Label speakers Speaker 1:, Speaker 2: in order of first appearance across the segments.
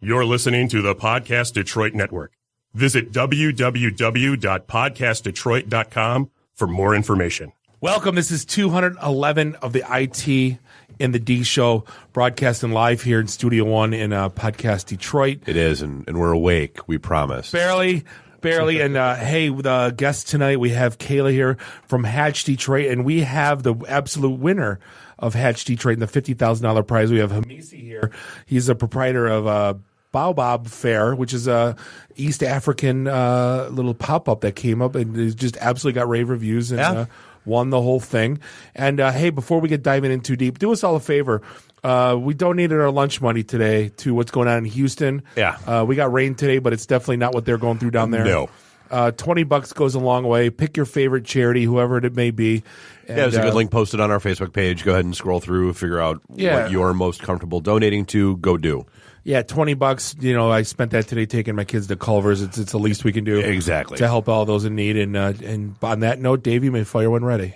Speaker 1: You're listening to the Podcast Detroit Network. Visit www.podcastdetroit.com for more information.
Speaker 2: Welcome. This is 211 of the IT in the D show, broadcasting live here in Studio One in Podcast Detroit.
Speaker 3: It is, and we're awake, we promise.
Speaker 2: Barely. And hey, the guest tonight, we have Kayla here from Hatch Detroit, and we have the absolute winner of Hatch Detroit and the $50,000 prize. We have Hamissi here. He's a proprietor of BAOBAB FARE, which is a East African little pop-up that came up and it just absolutely got rave reviews and won the whole thing. And hey, before we get diving in too deep, do us all a favor. We donated our lunch money today to what's going on in Houston.
Speaker 3: Yeah.
Speaker 2: We got rain today, but it's definitely not what they're going through down there.
Speaker 3: No.
Speaker 2: $20 goes a long way. Pick your favorite charity, whoever it may be. And,
Speaker 3: there's a good link posted on our Facebook page. Go ahead and scroll through, figure out what you're most comfortable donating to. Go do.
Speaker 2: Yeah, $20. You know, I spent that today taking my kids to Culver's. It's the least we can do.
Speaker 3: Exactly.
Speaker 2: To help all those in need. And on that note, Dave, you may fire when ready.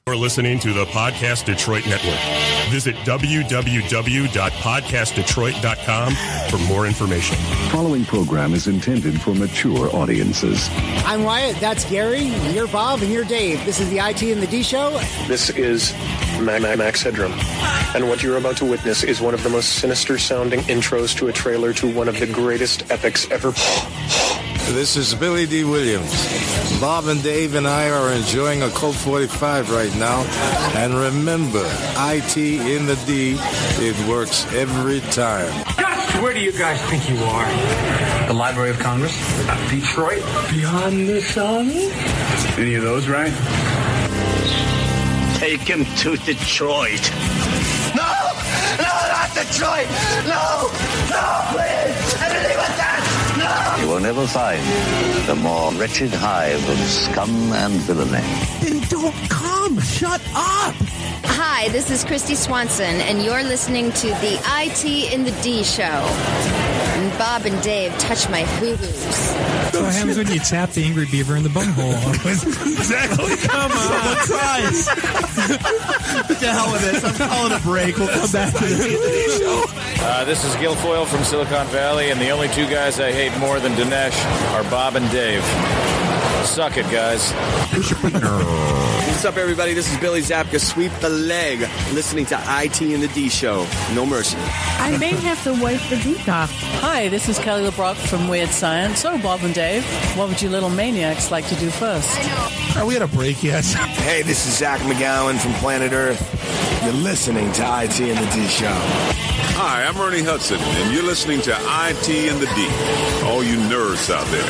Speaker 1: You're listening to the Podcast Detroit Network. Visit www.podcastdetroit.com for more information.
Speaker 4: Following program is intended for mature audiences.
Speaker 5: I'm Wyatt, that's Gary, you're Bob, and you're Dave. This is the IT and the D Show.
Speaker 6: This is Max Headroom, and what you're about to witness is one of the most sinister-sounding intros to a trailer to one of the greatest epics ever.
Speaker 7: This is Billy D. Williams. Bob and Dave and I are enjoying a Colt 45 right now. And remember, IT in the D, it works every time.
Speaker 8: Where do you guys think you are? The Library of Congress? Detroit? Beyond the sun? Any of those, right?
Speaker 9: Take him to Detroit. No, not Detroit. No, please. Anything but that. No. You will never find the more wretched hive of scum and villainy.
Speaker 10: Then don't come. Shut up.
Speaker 11: Hi, this is Christy Swanson, and you're listening to the IT in the D Show. And Bob and Dave touch my hoo-hoos.
Speaker 12: What happens when you tap the angry beaver in the bunghole?
Speaker 2: Exactly.
Speaker 12: Come on.
Speaker 10: Tries. What the hell with this? I'm calling a break. We'll come back to the show.
Speaker 13: This is Guilfoyle from Silicon Valley, and the only two guys I hate more than Dinesh are Bob and Dave. Suck it, guys.
Speaker 14: What's up, everybody? This is Billy Zapka. Sweep the leg. Listening to IT in the D Show. No mercy.
Speaker 15: I may have to wipe the geek off.
Speaker 16: Hi, this is Kelly LeBrock from Weird Science. So, Bob and Dave, what would you little maniacs like to do first?
Speaker 2: Are we at a break yet?
Speaker 7: Hey, this is Zach McGowan from Planet Earth. You're listening to IT in the D Show.
Speaker 17: Hi, I'm Ernie Hudson, and you're listening to IT in the D. All you nerds out there.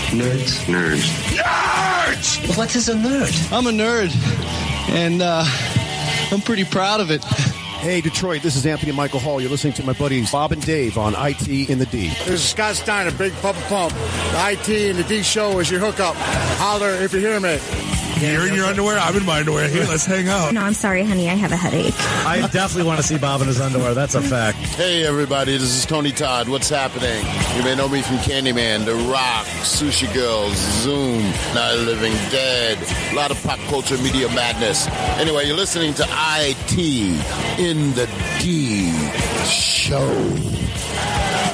Speaker 9: Nerds. What is a nerd?
Speaker 18: I'm a nerd, and I'm pretty proud of it.
Speaker 19: Hey, Detroit, this is Anthony Michael Hall. You're listening to my buddies Bob and Dave on IT in the D.
Speaker 20: This is Scott Steiner, Big Pump Pump. The IT in the D Show is your hookup. Holler if you hear me.
Speaker 2: You're in your underwear. I'm in my underwear. Hey, let's hang out.
Speaker 15: No, I'm sorry, honey. I have a headache.
Speaker 18: I definitely want to see Bob in his underwear. That's a fact.
Speaker 6: Hey, everybody. This is Tony Todd. What's happening? You may know me from Candyman, The Rock, Sushi Girls, Zoom, Night of the Living Dead. A lot of pop culture media madness. Anyway, you're listening to IT in the D Show.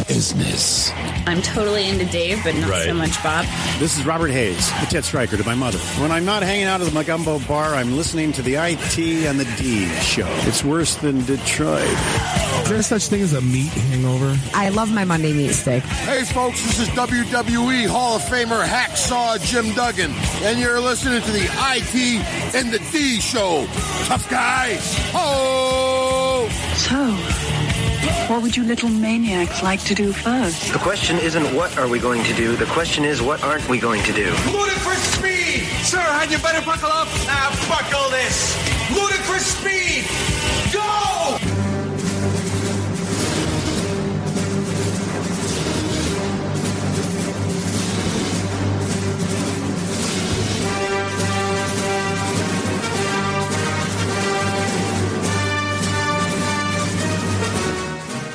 Speaker 6: Business.
Speaker 3: I'm totally into Dave, but not so much Bob.
Speaker 19: This is Robert Hayes, the Ted Stryker to my mother. When I'm not hanging out at the Magumbo bar, I'm listening to the IT and the D Show. It's worse than Detroit.
Speaker 2: Is there such thing as a meat hangover?
Speaker 15: I love my Monday meat steak.
Speaker 20: Hey, folks, this is WWE Hall of Famer Hacksaw Jim Duggan, and you're listening to the IT and the D Show. Tough guy. Oh!
Speaker 3: So, what would you little maniacs like to do first?
Speaker 6: The question isn't what are we going to do. The question is what aren't we going to do.
Speaker 8: Ludicrous speed! Sir, had you better buckle up? Now buckle this! Ludicrous speed! Go!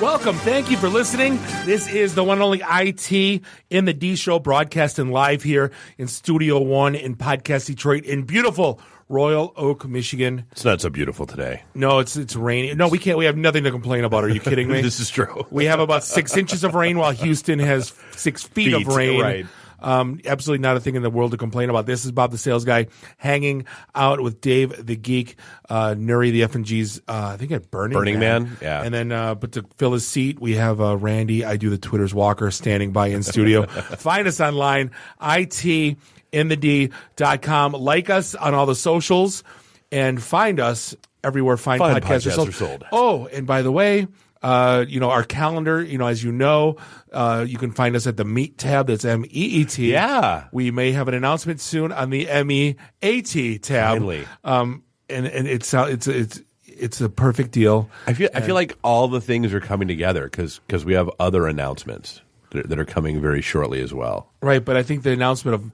Speaker 2: Welcome. Thank you for listening. This is the one and only IT in the D Show, broadcasting live here in Studio One in Podcast Detroit in beautiful Royal Oak, Michigan.
Speaker 3: It's not so beautiful today.
Speaker 2: No, it's rainy. No, we can't. We have nothing to complain about. Are you kidding me?
Speaker 3: This is true.
Speaker 2: We have about 6 inches of rain while Houston has 6 feet of rain.
Speaker 3: Right.
Speaker 2: Absolutely not a thing in the world to complain about. This is Bob the Sales Guy hanging out with Dave the Geek, Nuri the F&G's, I think at Burning
Speaker 3: Man. Yeah.
Speaker 2: And then, but to fill his seat, we have Randy, I do the Twitter's Walker, standing by in studio. Find us online, itinthed.com. Like us on all the socials and find us everywhere fine podcasts are sold. Oh, and by the way, our calendar, as you know, you can find us at the Meet tab. That's MEET.
Speaker 3: Yeah.
Speaker 2: We may have an announcement soon on the MEAT tab.
Speaker 3: Finally.
Speaker 2: And it's a perfect deal.
Speaker 3: I feel like all the things are coming together because we have other announcements that are coming very shortly as well.
Speaker 2: Right, but I think the announcement of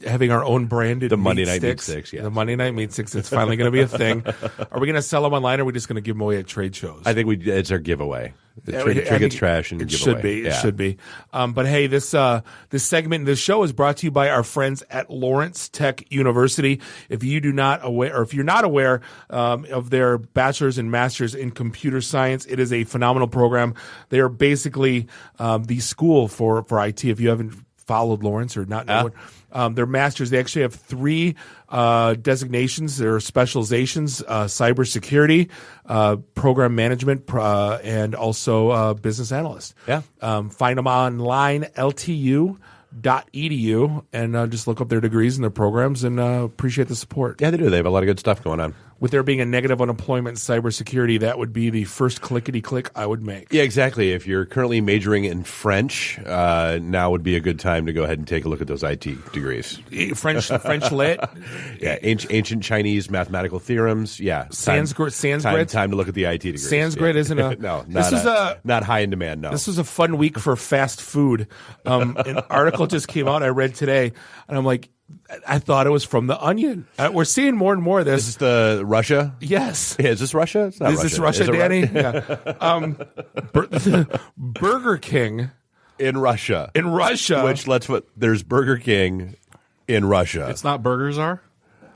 Speaker 2: having our own branded
Speaker 3: Monday
Speaker 2: Meat
Speaker 3: Night Meat
Speaker 2: Sticks,
Speaker 3: Sticks, yes.
Speaker 2: the Monday Night Meat Sticks, it's finally going to be a thing. Are we going to sell them online, or are we just going to give them away at trade shows?
Speaker 3: I think it's our giveaway. Trick It's Trash and
Speaker 2: it
Speaker 3: giveaway.
Speaker 2: Should be.
Speaker 3: Yeah.
Speaker 2: It should be. But hey, this segment in this show is brought to you by our friends at Lawrence Tech University. If you're not aware of their bachelor's and master's in computer science, it is a phenomenal program. They are basically the school for IT. If you haven't followed Lawrence or not know their masters, they actually have 3 designations. There are specializations: cybersecurity, program management, and also business analyst.
Speaker 3: Yeah.
Speaker 2: Find them online, ltu.edu, and just look up their degrees and their programs, and appreciate the support.
Speaker 3: Yeah, they do. They have a lot of good stuff going on.
Speaker 2: With there being a negative unemployment in cybersecurity, that would be the first clickety-click I would make.
Speaker 3: Yeah, exactly. If you're currently majoring in French, now would be a good time to go ahead and take a look at those IT degrees.
Speaker 2: French lit.
Speaker 3: Yeah, ancient Chinese mathematical theorems. Yeah,
Speaker 2: Sanskrit.
Speaker 3: Time to look at the IT degrees.
Speaker 2: Sanskrit isn't a
Speaker 3: no. Not high in demand. No.
Speaker 2: This was a fun week for fast food. An article just came out I read today, and I'm like, I thought it was from The Onion. We're seeing more and more of this.
Speaker 3: Is this the Russia?
Speaker 2: Yes.
Speaker 3: Yeah, is this Russia? It's not
Speaker 2: Is this Russia, Danny? Yeah. Burger King
Speaker 3: in Russia. There's Burger King in Russia.
Speaker 10: It's not Burger Czar?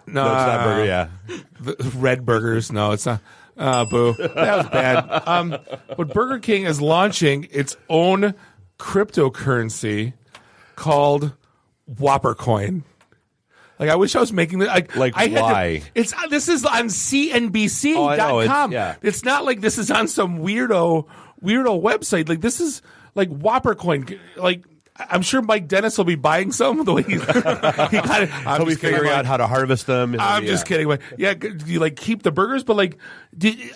Speaker 2: No,
Speaker 3: it's not Burger. Yeah,
Speaker 2: Red Burgers. No, it's not. Boo. That was bad. But Burger King is launching its own cryptocurrency called Whopper Coin. Like, I wish I was making this.
Speaker 3: Why?
Speaker 2: This is on CNBC.com. It's not like this is on some weirdo website. Like, this is like Whopper Coin. Like, I'm sure Mike Dennis will be buying some. The way he'll
Speaker 3: be figuring out how to harvest them.
Speaker 2: I'm just kidding. Yeah, you like keep the burgers, but like,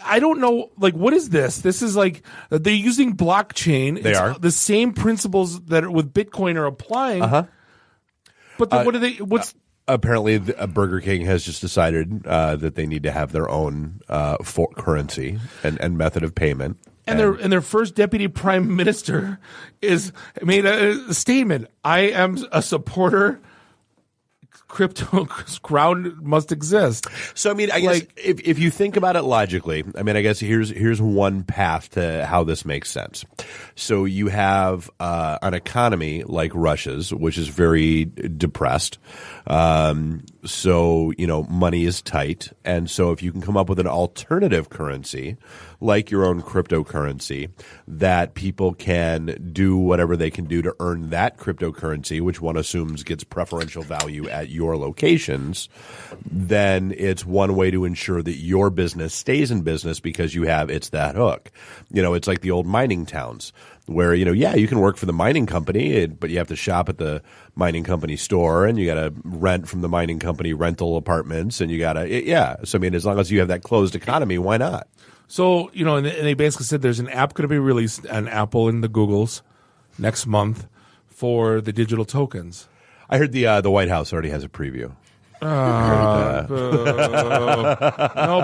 Speaker 2: I don't know. Like, what is this? This is like they're using blockchain.
Speaker 3: They are
Speaker 2: the same principles that with Bitcoin are applying. But what are they? What's
Speaker 3: apparently Burger King has just decided that they need to have their own currency and method of payment.
Speaker 2: And their first deputy prime minister made a statement. I am a supporter. Crypto ground must exist.
Speaker 3: So I mean, I guess if you think about it logically, I mean, I guess here's one path to how this makes sense. So you have an economy like Russia's, which is very depressed. So money is tight, and so if you can come up with an alternative currency, like your own cryptocurrency, that people can do whatever they can do to earn that cryptocurrency, which one assumes gets preferential value at your locations, then it's one way to ensure that your business stays in business because it's that hook. It's like the old mining towns where, you can work for the mining company, but you have to shop at the mining company store and you got to rent from the mining company rental apartments and you got to, So, I mean, as long as you have that closed economy, why not?
Speaker 2: So, and they basically said there's an app going to be released on Apple and the Googles next month for the digital tokens.
Speaker 3: I heard the White House already has a preview.
Speaker 2: No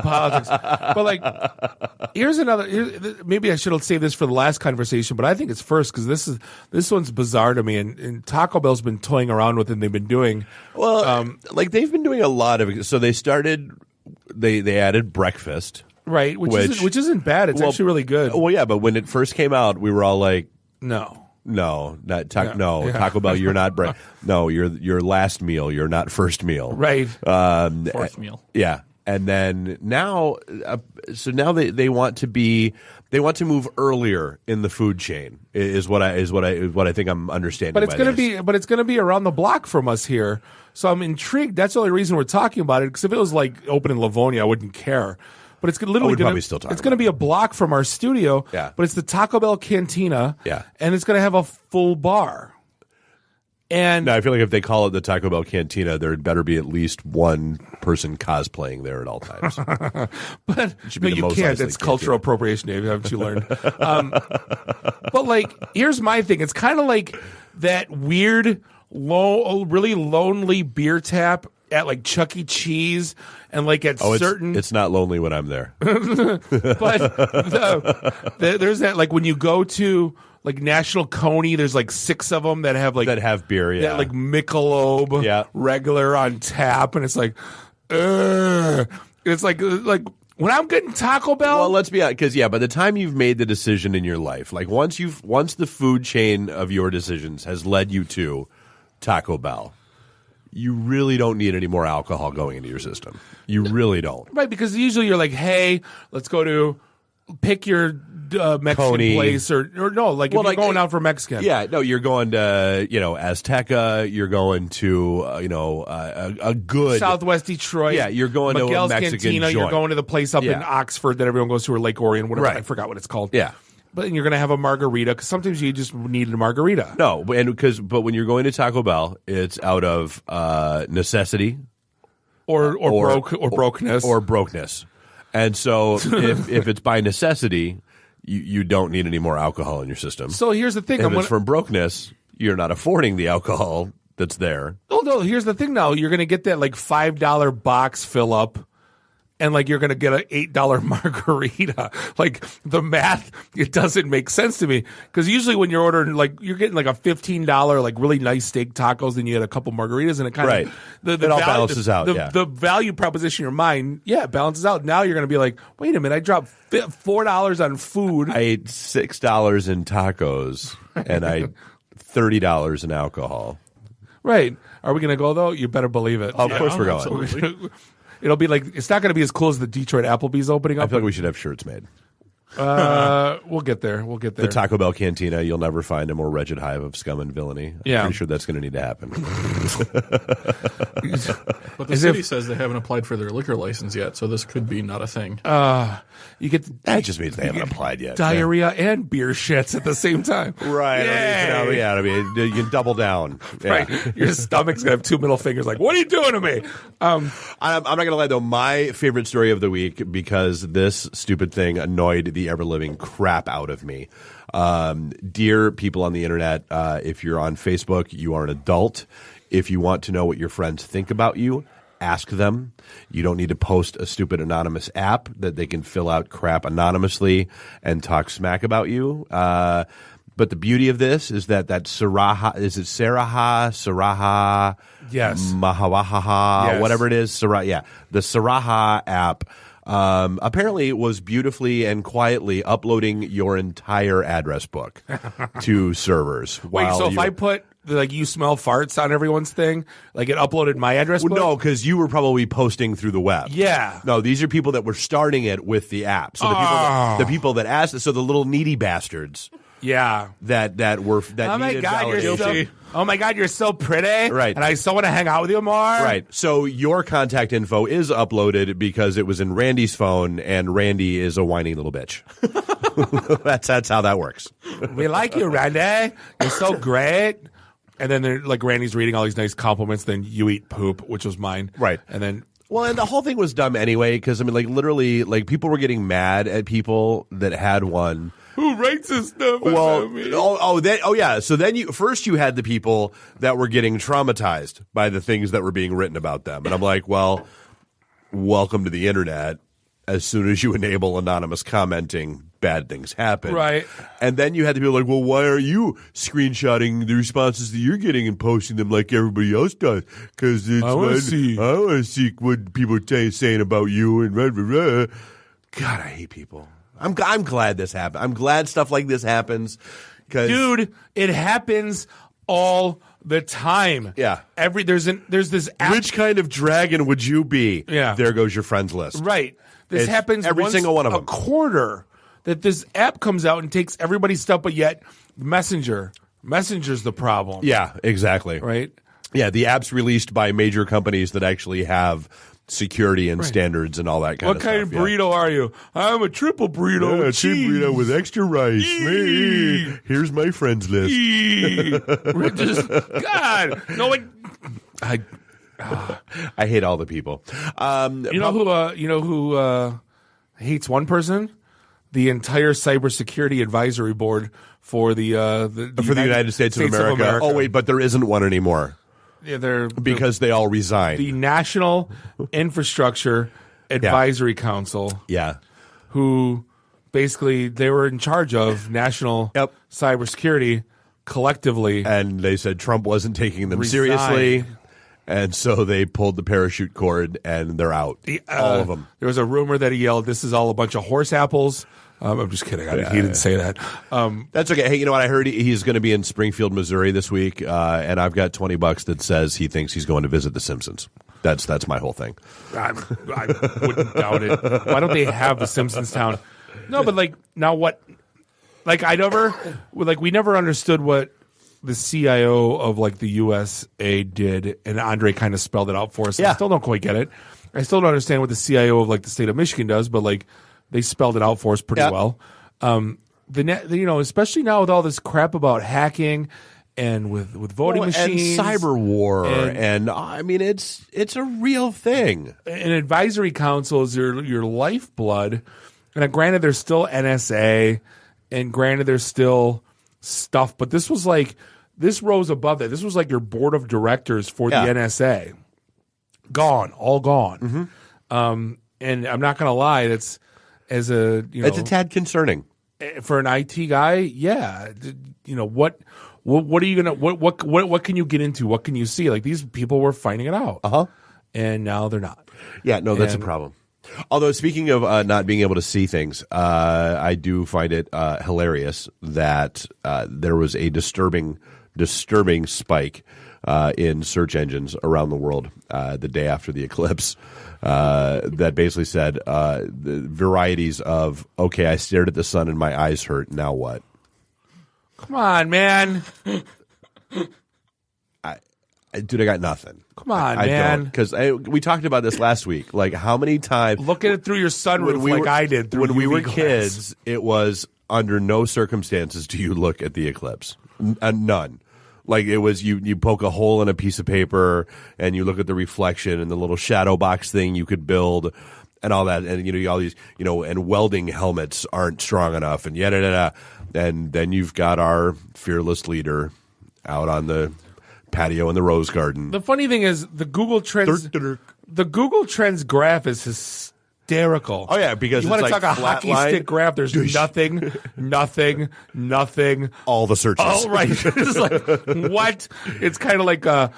Speaker 2: politics. But here's another. Maybe I should have saved this for the last conversation, but I think it's first because this one's bizarre to me. And Taco Bell's been toying around with it. And they've been doing
Speaker 3: they've been doing a lot of it. So they started. They added breakfast.
Speaker 2: Right, which isn't bad. It's actually really good.
Speaker 3: Well, yeah, but when it first came out, we were all like,
Speaker 2: no.
Speaker 3: No, not
Speaker 2: Yeah. Yeah.
Speaker 3: Taco Bell. You're not no. You're your last meal. You're not first meal.
Speaker 2: Right.
Speaker 21: Fourth meal.
Speaker 3: Yeah, and then now, so now they want to move earlier in the food chain. Is what I think I'm understanding.
Speaker 2: But it's gonna be around the block from us here. So I'm intrigued. That's the only reason we're talking about it. Because if it was like open in Livonia, I wouldn't care. But it's literally
Speaker 3: probably still talk
Speaker 2: it's going to be a block from our studio.
Speaker 3: Yeah.
Speaker 2: But it's the Taco Bell Cantina.
Speaker 3: Yeah.
Speaker 2: And it's going to have a full bar. And
Speaker 3: now I feel like if they call it the Taco Bell Cantina, there'd better be at least one person cosplaying there at all times.
Speaker 2: But
Speaker 3: should
Speaker 2: no,
Speaker 3: be the
Speaker 2: you
Speaker 3: most
Speaker 2: can't.
Speaker 3: nicely
Speaker 2: It's cultural appropriation, Dave. Haven't you learned? But like, here's my thing. It's kind of like that weird, really lonely beer tap at like Chuck E. Cheese, and like at certain.
Speaker 3: It's not lonely when I'm there.
Speaker 2: But there's that, like when you go to like National Coney, there's like 6 of them that have
Speaker 3: beer, yeah,
Speaker 2: that like Michelob, regular on tap, and it's like, it's like when I'm getting Taco Bell.
Speaker 3: Well, let's be honest, because by the time you've made the decision in your life, like once the food chain of your decisions has led you to Taco Bell, you really don't need any more alcohol going into your system. You really don't.
Speaker 2: Right, because usually you're like, hey, let's go to pick your Mexican
Speaker 3: Coney.
Speaker 2: place, or no, like if you're going out for Mexican.
Speaker 3: Yeah, no, you're going to Azteca. You're going to a good
Speaker 2: Southwest Detroit.
Speaker 3: Yeah, you're going
Speaker 2: Miguel's
Speaker 3: to a Mexican
Speaker 2: Cantina.
Speaker 3: joint.
Speaker 2: You're going to the place up in
Speaker 3: Yeah.
Speaker 2: Oxford that everyone goes to, or Lake Orion, whatever.
Speaker 3: Right.
Speaker 2: I forgot what it's called.
Speaker 3: Yeah.
Speaker 2: But you're going to have a margarita, because sometimes you just need a margarita.
Speaker 3: No, but when you're going to Taco Bell, it's out of necessity
Speaker 2: or brokenness.
Speaker 3: And so if it's by necessity, you don't need any more alcohol in your system.
Speaker 2: So here's the thing.
Speaker 3: If it's from brokenness, you're not affording the alcohol that's there.
Speaker 2: Oh, no, here's the thing now. You're going to get that like $5 box fill up, and like you're going to get an $8 margarita. Like the math, it doesn't make sense to me. Because usually when you're ordering, like you're getting like a $15 like really nice steak tacos, then you get a couple margaritas, and it kind
Speaker 3: Right.
Speaker 2: of
Speaker 3: It all balances out, yeah.
Speaker 2: The value proposition in your mind, it balances out. Now you're going to be like, wait a minute, I dropped $4 on food.
Speaker 3: I ate $6 in tacos and I $30 in alcohol.
Speaker 2: Right? Are we going to go though? You better believe it.
Speaker 3: Of course we're going.
Speaker 2: It'll be like, it's not going to be as cool as the Detroit Applebee's opening up.
Speaker 3: I feel like we should have shirts made.
Speaker 2: We'll get there.
Speaker 3: The Taco Bell Cantina, you'll never find a more wretched hive of scum and villainy.
Speaker 2: Yeah.
Speaker 3: I'm pretty sure that's going to need to happen.
Speaker 21: But the city says they haven't applied for their liquor license yet, so this could be not a thing.
Speaker 2: You get
Speaker 3: that just means they haven't applied yet.
Speaker 2: Diarrhea and beer shits at the the time.
Speaker 3: Right. I mean, you can double down. Yeah.
Speaker 2: Right. Your stomach's going to have 2 middle fingers like, what are you doing to me?
Speaker 3: I'm not going to lie, though. My favorite story of the week, because this stupid thing annoyed the ever-living crap out of me. Dear people on the internet, if you're on Facebook, you are an adult. If you want to know what your friends think about you, ask them. You don't need to post a stupid anonymous app that they can fill out crap anonymously and talk smack about you. But the beauty of this is that Saraha, is it Saraha?
Speaker 2: Yes.
Speaker 3: Mahawahaha,
Speaker 2: Yes.
Speaker 3: whatever it is. The Saraha app apparently was beautifully and quietly uploading your entire address book to servers.
Speaker 2: Wait, so if I put like you smell farts on everyone's thing, like it uploaded my address book?
Speaker 3: No, because you were probably posting through the web.
Speaker 2: Yeah.
Speaker 3: No, these are people that were starting it with the app. So the people that asked, so the little needy bastards.
Speaker 2: Yeah.
Speaker 3: That
Speaker 2: oh my
Speaker 3: needed
Speaker 2: God,
Speaker 3: validation.
Speaker 2: oh my God, you're so pretty.
Speaker 3: Right.
Speaker 2: And I so want to hang out with you more.
Speaker 3: Right. So your contact info is uploaded because it was in Randy's phone, and Randy is a whiny little bitch. That's how that works.
Speaker 2: We like you, Randy. You're so great. And then they're like, Randy's reading all these nice compliments. Then you eat poop, which was mine.
Speaker 3: Right.
Speaker 2: And then,
Speaker 3: well, and the whole thing was dumb anyway, because I mean, like literally, like people were getting mad at people that had one.
Speaker 2: Who writes this stuff?
Speaker 3: Well, yeah. So then you had the people that were getting traumatized by the things that were being written about them, and I'm like, well, welcome to the internet. As soon as you enable anonymous commenting, bad things happen.
Speaker 2: Right.
Speaker 3: And then you had the people like, well, why are you screenshotting the responses that you're getting and posting them like everybody else does? Because I want to see what people are saying about you and blah, blah, blah. God, I hate people. I'm glad this happened. I'm glad stuff like this happens.
Speaker 2: Dude, it happens all the time.
Speaker 3: Yeah.
Speaker 2: There's this app.
Speaker 3: Which kind of dragon would you be?
Speaker 2: Yeah.
Speaker 3: There goes your friends list.
Speaker 2: Right. This
Speaker 3: It's
Speaker 2: happens
Speaker 3: every
Speaker 2: once
Speaker 3: single one of
Speaker 2: a
Speaker 3: them.
Speaker 2: quarter that this app comes out and takes everybody's stuff, but yet Messenger's the problem.
Speaker 3: Yeah, exactly.
Speaker 2: Right?
Speaker 3: Yeah, the apps released by major companies that actually have security and standards and all that kind
Speaker 2: What
Speaker 3: of
Speaker 2: kind
Speaker 3: stuff.
Speaker 2: of burrito are you? I'm a triple burrito with cheese.
Speaker 3: burrito with extra rice.
Speaker 2: Eee.
Speaker 3: Here's my friends list.
Speaker 2: God, no, like,
Speaker 3: I hate all the people.
Speaker 2: you know who hates one person? The entire cybersecurity advisory board for the
Speaker 3: United States of America. Oh wait, but there isn't one anymore.
Speaker 2: Yeah,
Speaker 3: because they all resigned.
Speaker 2: The National Infrastructure Advisory Council.
Speaker 3: Yeah,
Speaker 2: who basically they were in charge of national cybersecurity collectively,
Speaker 3: and they said Trump wasn't taking them
Speaker 2: resigned.
Speaker 3: seriously. And so they pulled the parachute cord, and they're out. All of them.
Speaker 2: There was a rumor that he yelled, "This is all a bunch of horse apples." I'm just kidding. He didn't say that.
Speaker 3: That's okay. Hey, you know what? I heard he's going to be in Springfield, Missouri this week, and I've got $20 that says he thinks he's going to visit The Simpsons. That's my whole thing.
Speaker 2: I wouldn't doubt it. Why don't they have the Simpsons town? No, but now what? We never understood what the CIO of the USA did, and Andre kind of spelled it out for us. I still don't quite get it. I still don't understand what the CIO of the state of Michigan does, but they spelled it out for us pretty well. Especially now with all this crap about hacking and with voting machines
Speaker 3: and cyber war,
Speaker 2: and
Speaker 3: I mean it's a real thing.
Speaker 2: An advisory council is your lifeblood. And granted, there's still NSA, and granted, there's still stuff, but this was this rose above that. This was your board of directors for the NSA. All gone.
Speaker 3: Mm-hmm.
Speaker 2: And I'm not going to lie, that's it's
Speaker 3: a tad concerning
Speaker 2: for an IT guy. Yeah, what are you gonna what can you get into? What can you see? These people were finding it out, and now they're not.
Speaker 3: Yeah, no, that's a problem. Although speaking of not being able to see things, I do find it hilarious that there was a disturbing spike in search engines around the world the day after the eclipse. That basically said the varieties of, okay, I stared at the sun and my eyes hurt. Now what?
Speaker 2: Come on, man.
Speaker 3: Dude, I got nothing.
Speaker 2: Come on,
Speaker 3: I
Speaker 2: man.
Speaker 3: don't, because we talked about this last week. How many times?
Speaker 2: Look at it through your sunroof I did through
Speaker 3: when we
Speaker 2: UV
Speaker 3: were
Speaker 2: glass.
Speaker 3: kids. It was under no circumstances do you look at the eclipse. None. It was you poke a hole in a piece of paper and you look at the reflection and the little shadow box thing you could build and all that, and all these and welding helmets aren't strong enough and and then you've got our fearless leader out on the patio in the rose garden.
Speaker 2: The funny thing is the Google Trends graph is hysterical.
Speaker 3: Oh yeah, because
Speaker 2: you want to
Speaker 3: it's
Speaker 2: talk a hockey
Speaker 3: line.
Speaker 2: stick graph. There's nothing.
Speaker 3: All the searches.
Speaker 2: Oh right, it's what? It's kind of like a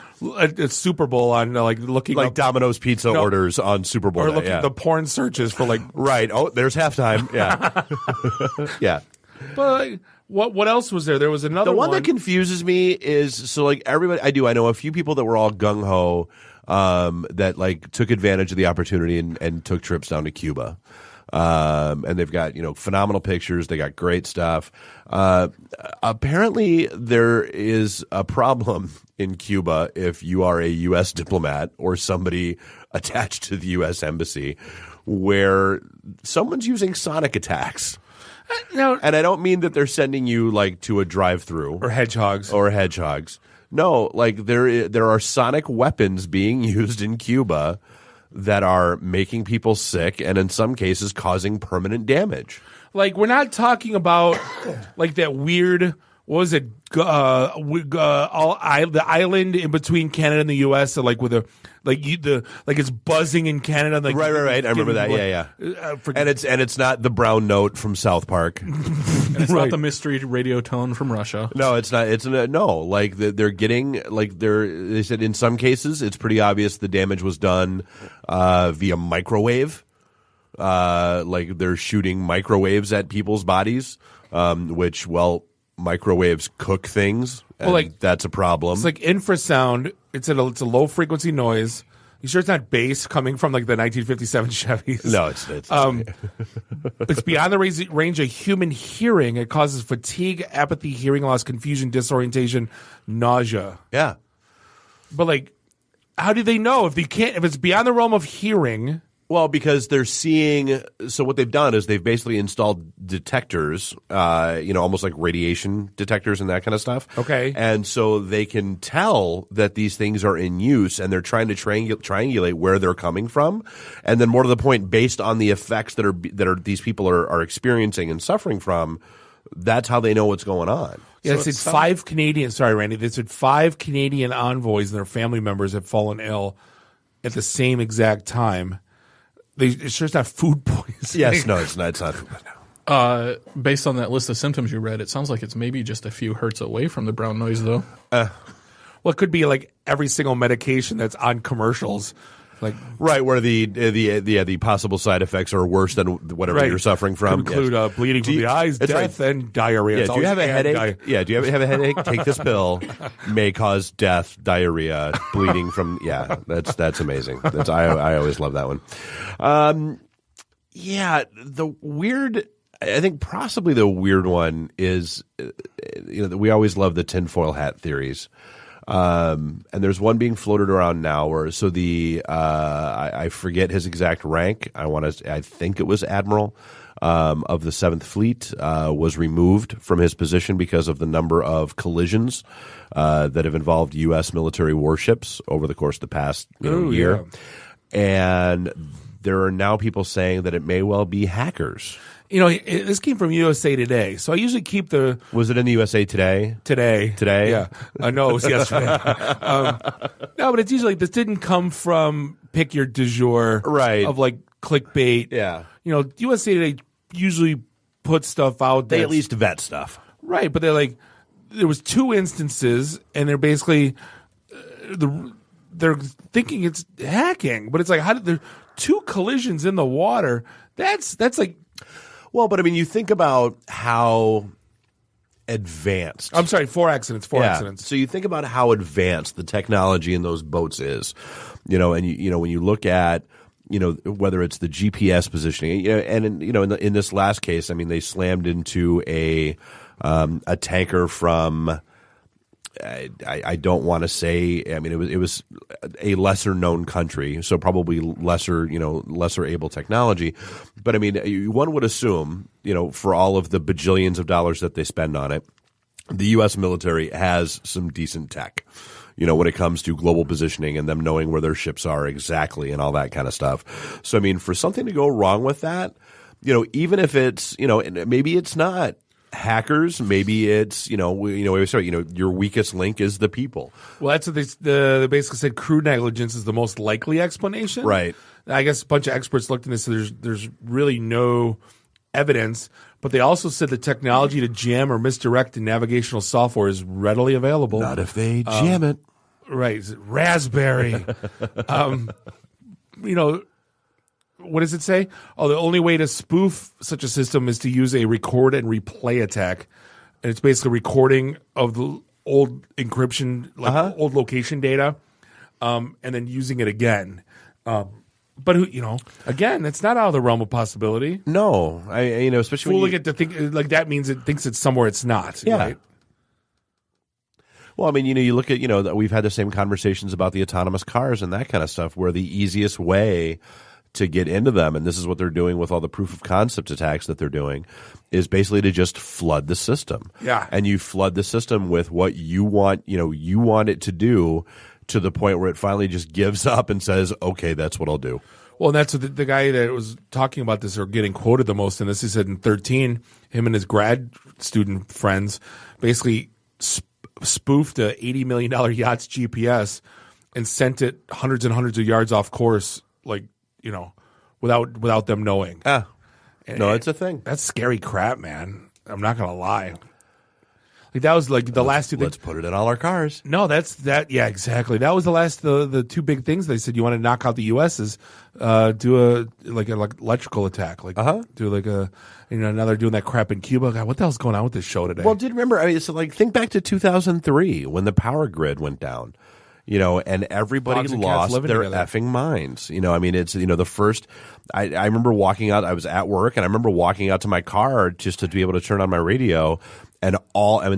Speaker 2: Super Bowl on looking
Speaker 3: like
Speaker 2: up,
Speaker 3: Domino's pizza orders on Super Bowl,
Speaker 2: or looking at the porn searches for
Speaker 3: right. Oh, there's halftime. Yeah, yeah.
Speaker 2: But what else was there? There was another
Speaker 3: one that confuses me is everybody I know a few people that were all gung ho that took advantage of the opportunity and took trips down to Cuba. And they've got phenomenal pictures. They got great stuff. Apparently, there is a problem in Cuba if you are a U.S. diplomat or somebody attached to the U.S. embassy, where someone's using sonic attacks.
Speaker 2: No,
Speaker 3: and I don't mean that they're sending you to a drive-through
Speaker 2: or hedgehogs.
Speaker 3: No, there are sonic weapons being used in Cuba that are making people sick and in some cases causing permanent damage.
Speaker 2: We're not talking about that weird. What was it? The island in between Canada and the U.S. With a it's buzzing in Canada.
Speaker 3: Right. I remember that. Yeah. And it's not the brown note from South Park.
Speaker 21: And it's not the mystery radio tone from Russia.
Speaker 3: No, it's not. They're getting they said in some cases it's pretty obvious the damage was done via microwave. They're shooting microwaves at people's bodies, which microwaves cook things. And
Speaker 2: Well, like,
Speaker 3: that's a problem.
Speaker 2: It's like infrasound. It's a low frequency noise. You sure it's not bass coming from like the 1957 Chevys?
Speaker 3: No, it's
Speaker 2: it's beyond the range of human hearing. It causes fatigue, apathy, hearing loss, confusion, disorientation, nausea.
Speaker 3: Yeah.
Speaker 2: But like, how do they know if it's beyond the realm of hearing?
Speaker 3: Well, because they're seeing. So what they've done is they've basically installed detectors, almost like radiation detectors and that kind of stuff.
Speaker 2: Okay.
Speaker 3: And so they can tell that these things are in use, and they're trying to triangulate where they're coming from. And then, more to the point, based on the effects that are these people are experiencing and suffering from, that's how they know what's going on.
Speaker 2: Yeah, it's 5 Canadian. Sorry, Randy. They said 5 Canadian envoys and their family members have fallen ill at the same exact time. It's just not food poisoning.
Speaker 3: Yes, no, it's not food poisoning.
Speaker 21: Based on that list of symptoms you read, it sounds like it's maybe just a few hertz away from the brown noise, though.
Speaker 2: Well, it could be like every single medication that's on commercials. Like,
Speaker 3: right, where the possible side effects are worse than whatever you're suffering from.
Speaker 2: Could include bleeding from the eyes, death, and diarrhea.
Speaker 3: Yeah, do you have a headache? Do you have a headache? Take this pill. May cause death, diarrhea, bleeding from. Yeah, that's amazing. I always love that one. The weird. I think possibly the weird one is, we always love the tinfoil hat theories. And there's one being floated around now where I forget his exact rank. I think it was Admiral of the 7th Fleet was removed from his position because of the number of collisions that have involved U.S. military warships over the course of the past year.
Speaker 2: Yeah.
Speaker 3: And there are now people saying that it may well be hackers.
Speaker 2: This came from USA Today. So I usually keep the...
Speaker 3: Was it in the USA Today?
Speaker 2: Today.
Speaker 3: Yeah.
Speaker 2: No, it was yesterday. No, but it's usually... This didn't come from pick your du jour.
Speaker 3: Right.
Speaker 2: Of like clickbait.
Speaker 3: Yeah.
Speaker 2: USA Today usually puts stuff out.
Speaker 3: They at least vet stuff.
Speaker 2: Right. But they're like... There was 2 instances and they're basically... They're thinking it's hacking. But it's like, how did there... 2 collisions in the water? That's like...
Speaker 3: Well, but I mean, you think about how advanced.
Speaker 2: I'm sorry, 4 accidents. 4 accidents.
Speaker 3: So you think about how advanced the technology in those boats is, and when you look at, whether it's the GPS positioning, and in this last case, I mean, they slammed into a tanker from. I don't want to say. I mean, it was a lesser known country, so probably lesser able technology. But I mean, one would assume, for all of the bajillions of dollars that they spend on it, the U.S. military has some decent tech. When it comes to global positioning and them knowing where their ships are exactly and all that kind of stuff. So I mean, for something to go wrong with that, even if it's and maybe it's not hackers, maybe it's your weakest link is the people.
Speaker 2: Well, that's what they basically said. Crew negligence is the most likely explanation,
Speaker 3: right?
Speaker 2: I guess a bunch of experts looked into this. So there's really no evidence, but they also said the technology to jam or misdirect the navigational software is readily available.
Speaker 3: Not if they jam it,
Speaker 2: right? Raspberry. What does it say? Oh, the only way to spoof such a system is to use a record and replay attack. And it's basically recording of the old encryption, old location data, and then using it again. But again, it's not out of the realm of possibility.
Speaker 3: No, especially
Speaker 2: fooling it to think like that means it thinks it's somewhere it's not.
Speaker 3: Yeah.
Speaker 2: Right?
Speaker 3: Well, I mean, you look at, we've had the same conversations about the autonomous cars and that kind of stuff, where the easiest way to get into them, and this is what they're doing with all the proof of concept attacks that they're doing, is basically to just flood the system.
Speaker 2: Yeah.
Speaker 3: And you flood the system with what you want, you want it to do, to the point where it finally just gives up and says, okay, that's what I'll do.
Speaker 2: Well, and that's what the guy that was talking about this or getting quoted the most in this. He said in 2013, him and his grad student friends basically spoofed a $80 million yacht's GPS and sent it hundreds and hundreds of yards off course, without them knowing.
Speaker 3: No, it's a thing.
Speaker 2: That's scary crap, man. I'm not gonna lie. Like that was like the last two things.
Speaker 3: Let's put it in all our cars.
Speaker 2: No, that's that. Yeah, exactly. That was the last the two big things they said. You want to knock out the U.S. is do an electrical attack, like do like a now they're doing that crap in Cuba. God, what the hell's going on with this show today?
Speaker 3: Well, remember? I mean, so like think back to 2003 when the power grid went down. And everybody
Speaker 2: Dogs and
Speaker 3: lost
Speaker 2: cats
Speaker 3: their
Speaker 2: living together.
Speaker 3: effing minds. I mean, it's, the first, I remember walking out, I was at work, and I remember walking out to my car just to be able to turn on my radio, and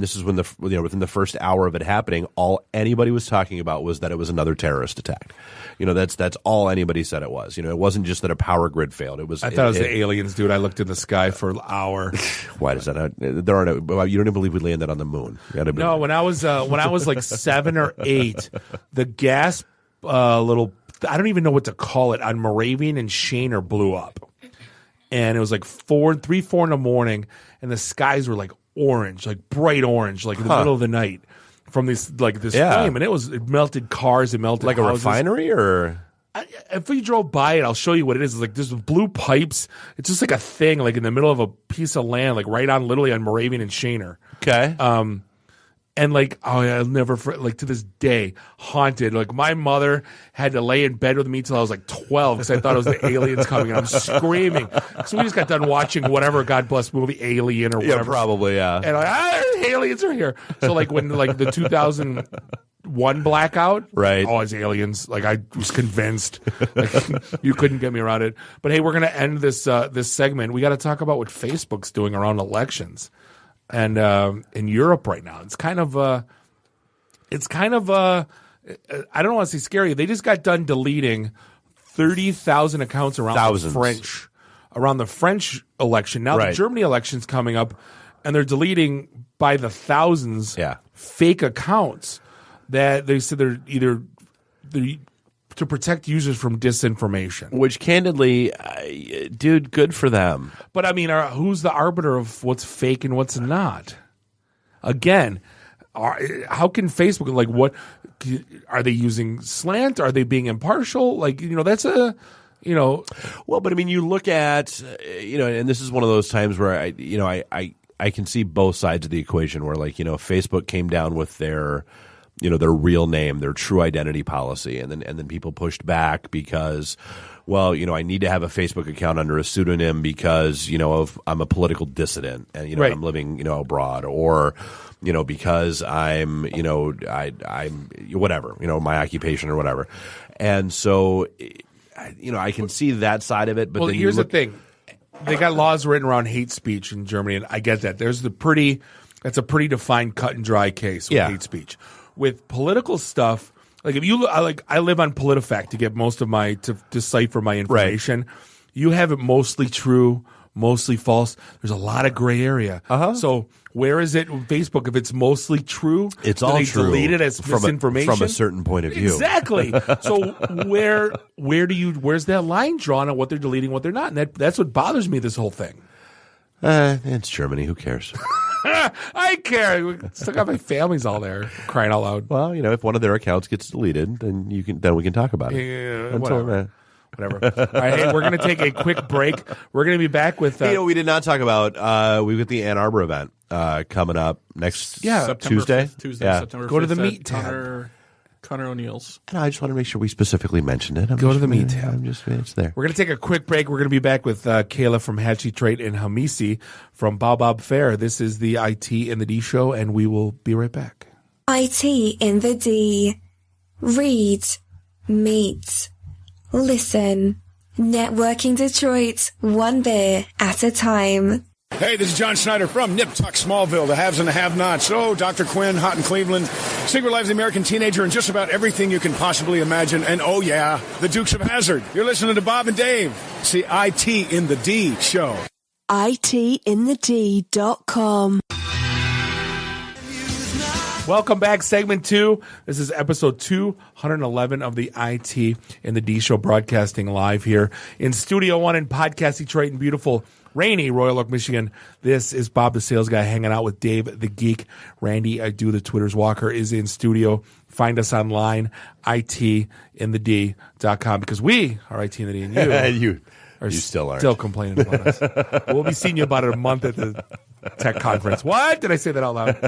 Speaker 3: this is when within the first hour of it happening, all anybody was talking about was that it was another terrorist attack. That's all anybody said it was. It wasn't just that a power grid failed. It was.
Speaker 2: I thought it was the aliens, dude. I looked in the sky for an hour.
Speaker 3: Why does that not? There are no. You don't even believe we landed on the moon.
Speaker 2: No, when I was like 7 or 8, the gas little, I don't even know what to call it, on Moravian and Shaner blew up, and it was like 4 in the morning, and the skies were like orange, like bright orange, like in the middle of the night. From this flame, and it melted cars, it melted
Speaker 3: like
Speaker 2: houses.
Speaker 3: A refinery, or
Speaker 2: if you drove by it, I'll show you what it is. It's like there's blue pipes. It's just like a thing, like in the middle of a piece of land, like literally on Moravian and Shaner.
Speaker 3: Okay.
Speaker 2: And like, I'll never, like to this day, haunted. Like my mother had to lay in bed with me till I was like 12 because I thought it was the aliens coming, and I'm screaming. So we just got done watching whatever God bless movie, Alien or whatever.
Speaker 3: Yeah, probably, yeah.
Speaker 2: And aliens are here. So like when like the 2001 blackout,
Speaker 3: right?
Speaker 2: Oh, it's aliens. Like I was convinced. Like you couldn't get me around it. But hey, we're gonna end this segment. We got to talk about what Facebook's doing around elections. And in Europe right now, it's kind of I don't want to say scary. They just got done deleting 30,000 accounts around the French election. Now the Germany election's coming up, and they're deleting by the thousands fake accounts that they said they're to protect users from disinformation.
Speaker 3: Which, candidly, dude, good for them.
Speaker 2: But I mean, who's the arbiter of what's fake and what's not? Again, how can Facebook, like, what are they using slant? Are they being impartial? Like, that's a,
Speaker 3: Well, but I mean, you look at, and this is one of those times where I can see both sides of the equation where, like, Facebook came down with their real name, their true identity policy, and then people pushed back because, well, I need to have a Facebook account under a pseudonym because I'm a political dissident and I'm living abroad, or because I'm I'm whatever, my occupation or whatever, and so I can see that side of it. But
Speaker 2: well,
Speaker 3: then
Speaker 2: here's the thing: they got laws written around hate speech in Germany, and I get that. That's a pretty defined, cut and dry case with hate speech. With political stuff, like if you I live on PolitiFact to get most of to decipher my information. Right. You have it mostly true, mostly false. There's a lot of gray area. So where is it with Facebook? If it's mostly true,
Speaker 3: it's all true.
Speaker 2: Delete it as misinformation
Speaker 3: from a certain point of view.
Speaker 2: Exactly. So where's that line drawn on what they're deleting, what they're not? And that's what bothers me. This whole thing.
Speaker 3: It's Germany. Who cares?
Speaker 2: I care. Still got my family's all there, crying out loud.
Speaker 3: Well, if one of their accounts gets deleted, then we can talk about it.
Speaker 2: Yeah, whatever. All right, hey, we're going to take a quick break. We're going to be back with.
Speaker 3: We did not talk about. We've got the Ann Arbor event coming up next Tuesday.
Speaker 21: September 5th.
Speaker 2: Go to the meet tab.
Speaker 21: Connor O'Neill's.
Speaker 3: And I just want to make sure we specifically mentioned it.
Speaker 2: Go to the meet tab.
Speaker 3: It's there.
Speaker 2: We're going to take a quick break. We're going to be back with Kayla from Hatch Detroit and Hamissi from BAOBAB FARE. This is the IT in the D show, and we will be right back.
Speaker 1: IT in the D. Read, meet, listen. Networking Detroit, one beer at a time.
Speaker 19: Hey, this is John Schneider from Nip Tuck Smallville, the haves and the have-nots. Oh, Dr. Quinn, Hot in Cleveland, Secret Life of the American Teenager, and just about everything you can possibly imagine. And oh yeah, the Dukes of Hazzard. You're listening to Bob and Dave. See IT in the D show.
Speaker 1: ITinthed.com.
Speaker 2: Welcome back, segment 2. This is episode 211 of the IT in the D show, broadcasting live here in Studio 1 in Podcast Detroit in beautiful rainy Royal Oak, Michigan. This is Bob the Sales Guy hanging out with Dave the Geek. Randy, I do the Twitters Walker, is in studio. Find us online, itinthed.com, because we are IT in the D, and you
Speaker 3: you still aren't.
Speaker 2: Still complaining about us. We'll be seeing you about a month at the tech conference. What? Did I say that out loud?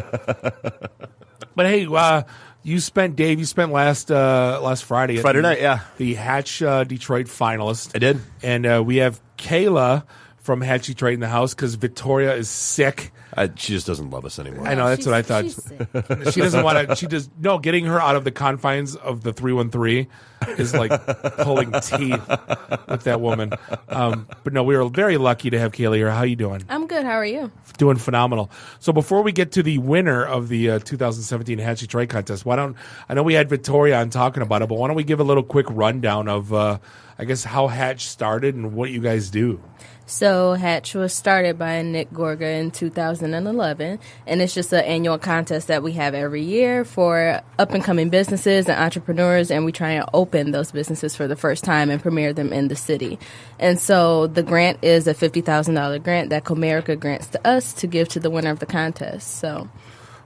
Speaker 2: But hey, you spent last Friday
Speaker 3: Friday night, yeah.
Speaker 2: The Hatch Detroit finalist.
Speaker 3: I did.
Speaker 2: And we have Kayla from Hatch Detroit in the house because Victoria is sick.
Speaker 3: She just doesn't love us anymore.
Speaker 2: I know, that's what I thought. She doesn't want to. Getting her out of the confines of the 313 is like pulling teeth with that woman. But no, we were very lucky to have Kayla here. How you doing?
Speaker 4: I'm good. How are you?
Speaker 2: Doing phenomenal. So before we get to the winner of the 2017 Hatch Detroit contest, I know we had Victoria on talking about it, but why don't we give a little quick rundown of, I guess, how Hatch started and what you guys do?
Speaker 4: So Hatch was started by Nick Gorga in 2011, and it's just an annual contest that we have every year for up-and-coming businesses and entrepreneurs, and we try and open those businesses for the first time and premiere them in the city. And so the grant is a $50,000 grant that Comerica grants to us to give to the winner of the contest. So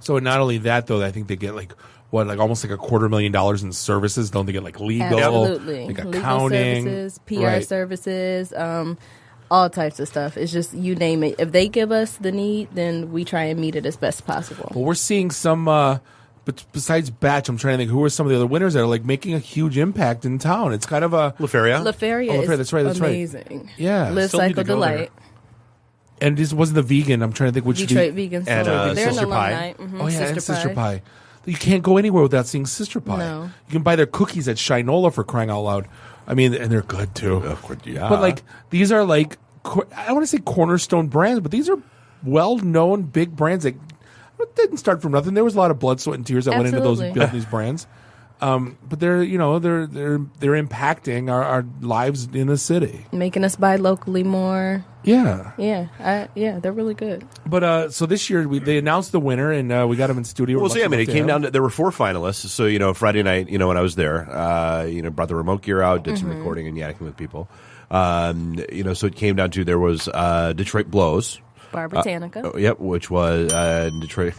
Speaker 2: not only that, though, I think they get almost like $250,000 in services. Don't they get like legal,
Speaker 4: absolutely,
Speaker 2: like
Speaker 4: legal
Speaker 2: accounting,
Speaker 4: services, PR services, all types of stuff. It's just you name it. If they give us the need, then we try and meet it as best possible.
Speaker 2: Well, we're seeing some, but besides Batch, I'm trying to think who are some of the other winners that are like making a huge impact in town. It's kind of a
Speaker 3: LaFeria.
Speaker 4: LaFeria is
Speaker 2: that's
Speaker 4: amazing.
Speaker 2: Right. Yeah,
Speaker 4: Live Cycle Delight.
Speaker 2: And this wasn't the vegan. I'm trying to think which
Speaker 4: Detroit Vegan Store.
Speaker 3: And
Speaker 4: they're an
Speaker 3: Sister
Speaker 4: alumni.
Speaker 3: Pie.
Speaker 2: Oh yeah, and Sister Pie. You can't go anywhere without seeing Sister Pie.
Speaker 4: No.
Speaker 2: You can buy their cookies at Shinola for crying out loud. I mean, and they're good too.
Speaker 3: Yeah.
Speaker 2: But like these are like, I want to say cornerstone brands, but these are well-known big brands that didn't start from nothing. There was a lot of blood, sweat, and tears that went into building these brands. But they're impacting our lives in the city,
Speaker 4: making us buy locally more.
Speaker 2: Yeah,
Speaker 4: they're really good.
Speaker 2: But so this year they announced the winner, and we got them in studio.
Speaker 3: Well, see, I mean, it came down to there were 4 finalists. So Friday night, when I was there, brought the remote gear out, did some recording and yakking with people. So it came down to there was Detroit Blows.
Speaker 4: Barbotanica.
Speaker 3: Yep, which was Detroit,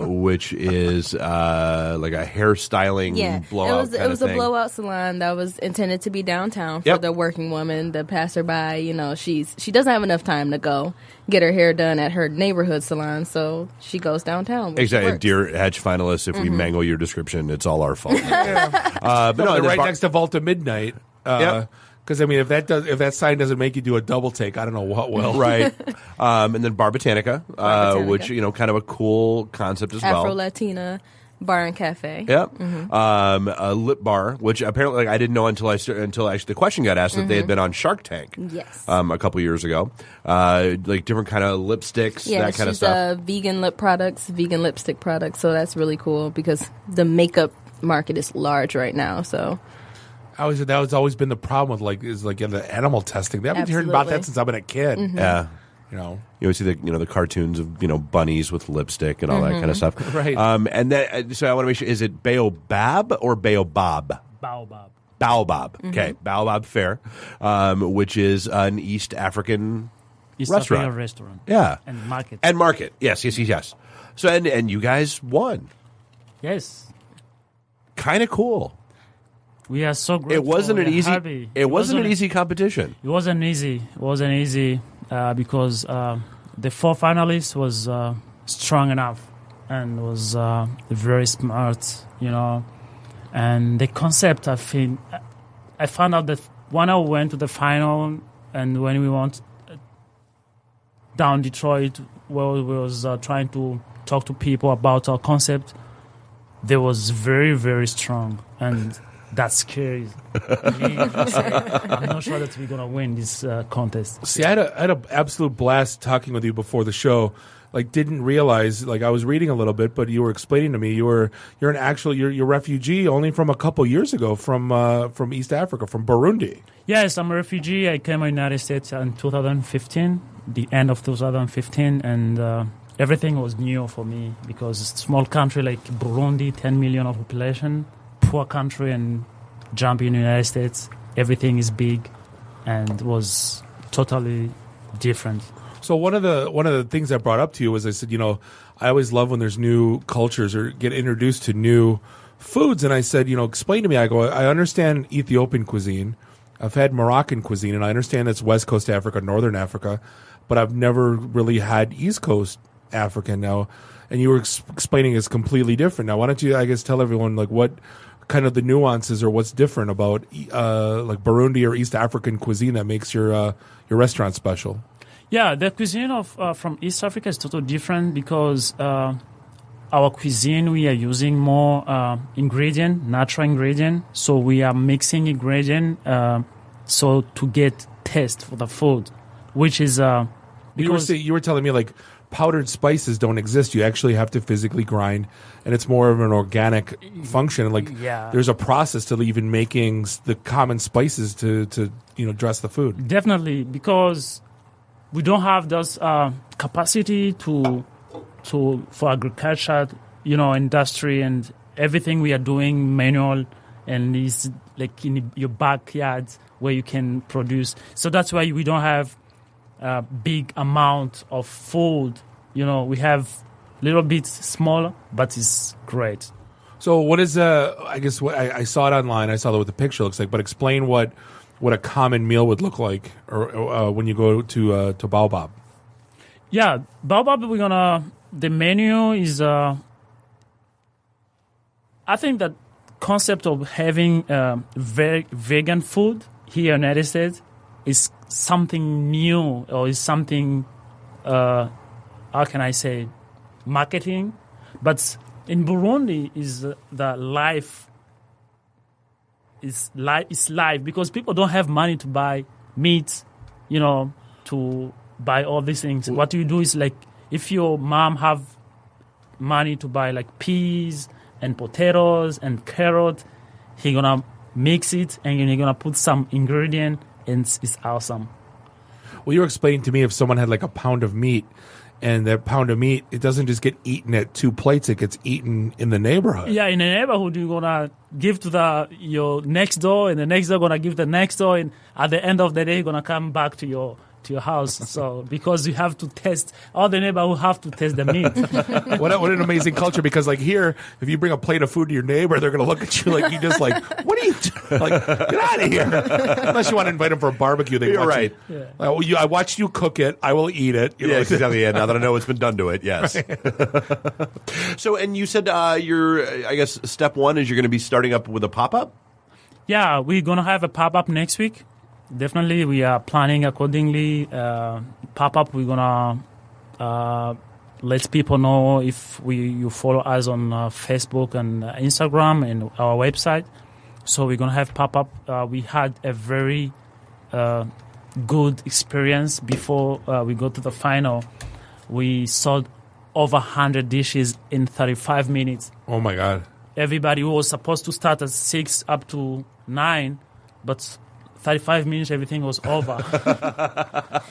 Speaker 3: which is like a hairstyling blowout.
Speaker 4: It was a blowout salon that was intended to be downtown for the working woman, the passerby. She doesn't have enough time to go get her hair done at her neighborhood salon, so she goes downtown.
Speaker 3: Exactly, dear Hatch finalists. If we mangle your description, it's all our fault.
Speaker 2: But they're right next to Volta Midnight. Because I mean, if that sign doesn't make you do a double take, I don't know what will.
Speaker 3: Right. And then Barbotanica, which kind of a cool concept as well.
Speaker 4: Afro-Latina bar and cafe.
Speaker 3: Yep. A lip bar, which apparently I didn't know until actually the question got asked that they had been on Shark Tank.
Speaker 4: Yes.
Speaker 3: A couple years ago, like different kind of lipsticks, that kind of stuff.
Speaker 4: Vegan lip products, vegan lipstick products. So that's really cool because the makeup market is large right now. So.
Speaker 2: That has always been the problem with the animal testing. I've been hearing about that since I've been a kid.
Speaker 3: Yeah, you see the cartoons of bunnies with lipstick and all that kind of stuff.
Speaker 2: Right.
Speaker 3: And then so I want to make sure, is it Baobab or Baobab?
Speaker 12: Baobab.
Speaker 3: Baobab. Okay, Baobab Fare, which is an East African restaurant. Yeah,
Speaker 12: and
Speaker 3: market. Yes. So and you guys won.
Speaker 12: Yes.
Speaker 3: Kind of cool.
Speaker 12: We are so grateful.
Speaker 3: It wasn't an easy.
Speaker 12: Happy.
Speaker 3: It wasn't an easy competition.
Speaker 12: It wasn't easy. Because the 4 finalists was strong enough and was very smart, And the concept, I found out that when I went to the final and when we went down Detroit, where we was trying to talk to people about our concept, they was very, very strong and. That's scary. I'm not sure that we're going to win this contest.
Speaker 2: See, I had an absolute blast talking with you before the show. Didn't realize, I was reading a little bit, but you were explaining to me you're a refugee only from a couple years ago from East Africa, from Burundi.
Speaker 12: Yes, I'm a refugee. I came to the United States in 2015, the end of 2015, and everything was new for me because it's a small country like Burundi, 10 million of population. Poor country and jump in the United States, everything is big and was totally different.
Speaker 2: So one of the things I brought up to you was I said, I always love when there's new cultures or get introduced to new foods. And I said, explain to me. I go, I understand Ethiopian cuisine. I've had Moroccan cuisine and I understand it's West Coast Africa, Northern Africa. but I've never really had East Coast African now. And you were explaining it's completely different. Now, why don't you, I guess, tell everyone like what kind of the nuances or what's different about like Burundi or East African cuisine that makes your restaurant special?
Speaker 12: Yeah, the cuisine of from East Africa is totally different because our cuisine, we are using more natural ingredient. So we are mixing ingredient so to get taste for the food, which is because
Speaker 2: you were telling me like powdered spices don't exist. You actually have to physically grind, and it's more of an organic function. Like there's a process to even making the common spices to dress the food.
Speaker 12: Definitely, because we don't have those capacity for agriculture, industry, and everything we are doing manual, and is like in your backyard where you can produce. So that's why we don't have a big amount of food. We have a little bit smaller, but it's great.
Speaker 2: So what is I guess what I saw it online. I saw what the picture looks like, but explain what a common meal would look like, or when you go to Baobab.
Speaker 12: Yeah, Baobab. The menu is. I think that concept of having vegan food here in the United States is something new, or is something. How can I say, marketing? But in Burundi, is the life. It's life because people don't have money to buy meat, to buy all these things. What you do is like if your mom have money to buy like peas and potatoes and carrot, he gonna mix it and you're gonna put some ingredient and it's awesome.
Speaker 2: Well, you were explaining to me if someone had like a pound of meat, and that pound of meat, it doesn't just get eaten at 2 plates; it gets eaten in the neighborhood.
Speaker 12: Yeah, in the neighborhood, you're gonna give to your next door, and the next door gonna give the next door, and at the end of the day, you're gonna come back to your house. So because you have to test, all the neighborhood have to test the meat.
Speaker 2: What an amazing culture! Because like here, if you bring a plate of food to your neighbor, they're gonna look at you like you just like, what are you doing? Like, get out of here! Unless you want to invite them for a barbecue, they
Speaker 3: You're
Speaker 2: watch
Speaker 3: right.
Speaker 2: You. Yeah. I watched you cook it. I will eat it.
Speaker 3: Exactly. Yeah, now that I know what's been done to it, yes. Right. So, and you said I guess step one is you're going to be starting up with a pop-up?
Speaker 12: Yeah, we're going to have a pop-up next week. Definitely, we are planning accordingly. Pop-up, we're going to let people know if you follow us on Facebook and Instagram and our website. So we're going to have pop-up. We had a very good experience before we go to the final. We sold over 100 dishes in 35 minutes.
Speaker 2: Oh, my God.
Speaker 12: Everybody was supposed to start at 6 up to 9, but 35 minutes, everything was over.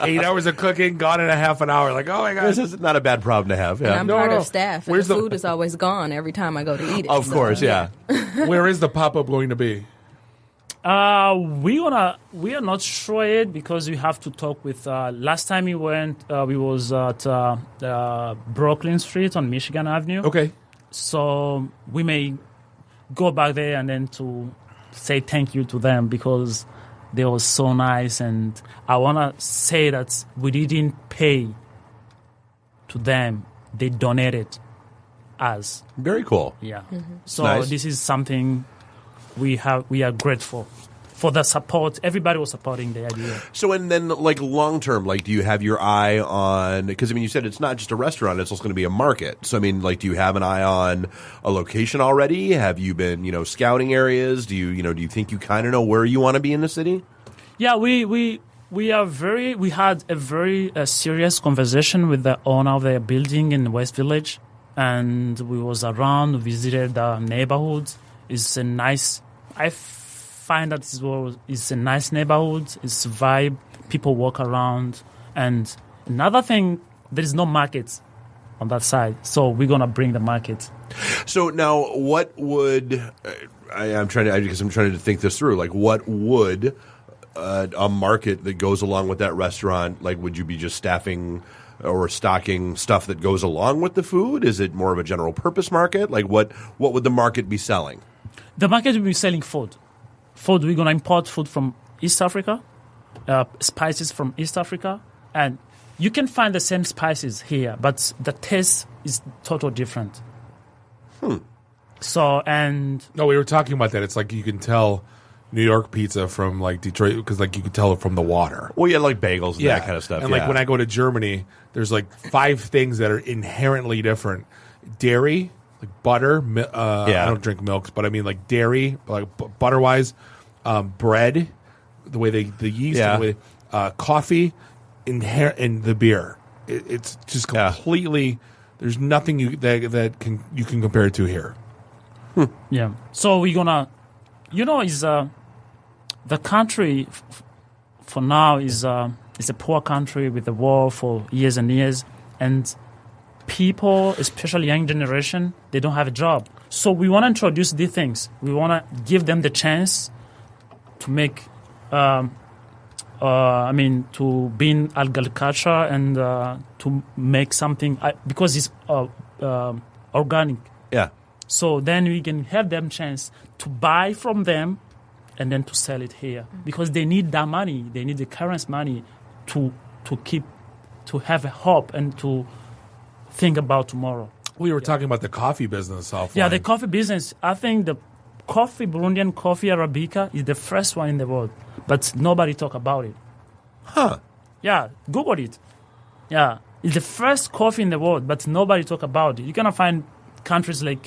Speaker 2: 8 hours of cooking, gone in a half an hour. Like, oh, my God.
Speaker 3: This is not a bad problem to have. Yeah.
Speaker 4: And I'm part of staff, and the food is always gone every time I go to eat it.
Speaker 3: Of course, yeah.
Speaker 2: Where is the pop-up going to be?
Speaker 12: We are not sure yet because we have to talk with. Last time we went, we was at Brooklyn Street on Michigan Avenue.
Speaker 2: Okay.
Speaker 12: So we may go back there and then to say thank you to them because they were so nice, and I want to say that we didn't pay to them; they donated us.
Speaker 3: Very cool.
Speaker 12: Yeah.
Speaker 3: Mm-hmm.
Speaker 12: So
Speaker 3: nice.
Speaker 12: This is something we are grateful for the support. Everybody was supporting the idea.
Speaker 3: So, and then like long term, like do you have your eye on, because I mean you said it's not just a restaurant, it's also going to be a market. So I mean, like, do you have an eye on a location already? Have you been, scouting areas? Do you think you kind of know where you want to be in the city?
Speaker 12: Yeah, we had a very serious conversation with the owner of the building in West Village, and we was around, visited the neighborhood. It's a nice, I find that it's a nice neighborhood. It's a vibe. People walk around. And another thing, there is no market on that side. So we're going to bring the market.
Speaker 3: So now what would, I'm trying to think this through. Like what would a market that goes along with that restaurant, like would you be just staffing or stocking stuff that goes along with the food? Is it more of a general purpose market? Like what would the market be selling?
Speaker 12: The market will be selling food. We're going to import food from East Africa, spices from East Africa, and you can find the same spices here, but the taste is totally different. So, and
Speaker 2: No, we were talking about that. It's like you can tell New York pizza from like Detroit because like you can tell it from the water.
Speaker 3: Well, yeah, like bagels and that kind of stuff.
Speaker 2: And like when I go to Germany, there's like 5 things that are inherently different: dairy, like butter. I don't drink milks, but I mean like dairy, like butter wise, bread, the way the yeast, and the way, coffee, and the beer. It's just completely. There's nothing you can compare it to here.
Speaker 12: Yeah. So we're gonna, is the country for now is a poor country with the war for years and years, and people, especially young generation, they don't have a job. So we want to introduce these things. We want to give them the chance to make, to be in agriculture and to make something because it's organic.
Speaker 3: Yeah.
Speaker 12: So then we can have them chance to buy from them and then to sell it here because they need that money. They need the current money to have a hope and to think about tomorrow.
Speaker 2: We were talking about the coffee business offline.
Speaker 12: Yeah, the coffee business. I think the Burundian coffee Arabica is the first one in the world, but nobody talk about it.
Speaker 3: Huh.
Speaker 12: Yeah, Google it. Yeah, it's the first coffee in the world, but nobody talk about it. You're going to find countries like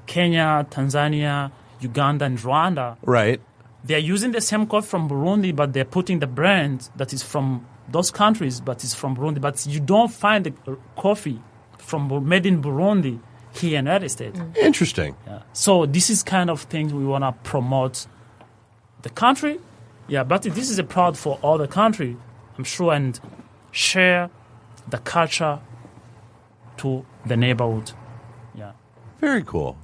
Speaker 12: Kenya, Tanzania, Uganda, and Rwanda.
Speaker 3: Right.
Speaker 12: They're using the same coffee from Burundi, but they're putting the brand that is from those countries, but it's from Burundi. But you don't find the coffee made in Burundi here in the United States.
Speaker 3: Interesting.
Speaker 12: Yeah. So this is kind of things we want to promote the country. Yeah, but this is a proud for all the country, I'm sure, and share the culture to the neighborhood. Yeah.
Speaker 3: Very cool.